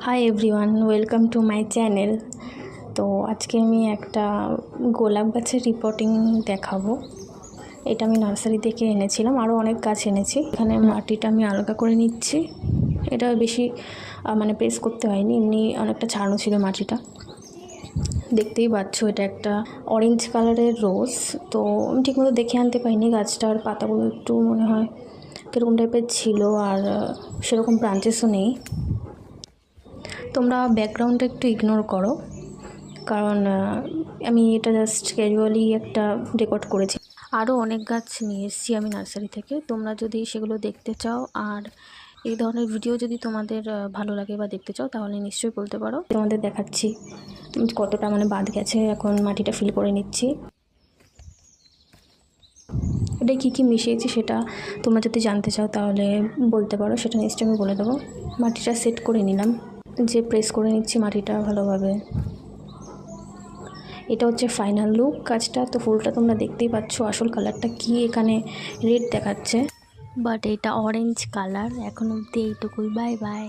Hi everyone, welcome to my channel. তো আজকে আমি একটা গোলাপ গাছের রিপোর্টিং দেখাবো। এটা আমি নার্সারি থেকে এনেছিলাম, আরও অনেক গাছ এনেছি। এখানে মাটিটা আমি আলগা করে নিচ্ছি। এটা বেশি প্রেস করতে হয়নি, এমনি অনেকটা ছাড়ানো ছিল মাটিটা। দেখতেই পাচ্ছ এটা একটা অরেঞ্জ কালারের রোজ। তো আমি ঠিকমতো দেখে আনতে পারিনি, গাছটার পাতাগুলো একটু মনে হয় কীরকম টাইপের ছিল, আর সেরকম ব্রাঞ্চেসও নেই। তোমরা ব্যাকগ্রাউন্ডটা একটু ইগনোর করো, কারণ আমি এটা জাস্ট ক্যাজুয়ালি একটা রেকর্ড করেছি। আরও অনেক গাছ নিয়ে এসেছি আমি নার্সারি থেকে। তোমরা যদি সেগুলো দেখতে চাও আর এই ধরনের ভিডিও যদি তোমাদের ভালো লাগে বা দেখতে চাও, তাহলে নিশ্চয়ই বলতে পারো। তোমাদের দেখাচ্ছি কতটা বাদ গেছে। এখন মাটিটা ফিল করে নিচ্ছি। এটা কী কী মিশিয়েছি সেটা তোমরা যদি জানতে চাও তাহলে বলতে পারো, সেটা নিশ্চয়ই আমি বলে দেবো। মাটিটা সেট করে নিলাম, যে প্রেস করে নিচ্ছি মাটিটা ভালোভাবে। এটা হচ্ছে ফাইনাল লুক গাছটা। তো ফুলটা তোমরা দেখতেই পাচ্ছ, আসল কালারটা কি এখানে রেড দেখাচ্ছে, বাট এটা অরেঞ্জ কালার। এখন অবধি এইটুকুই। Bye bye.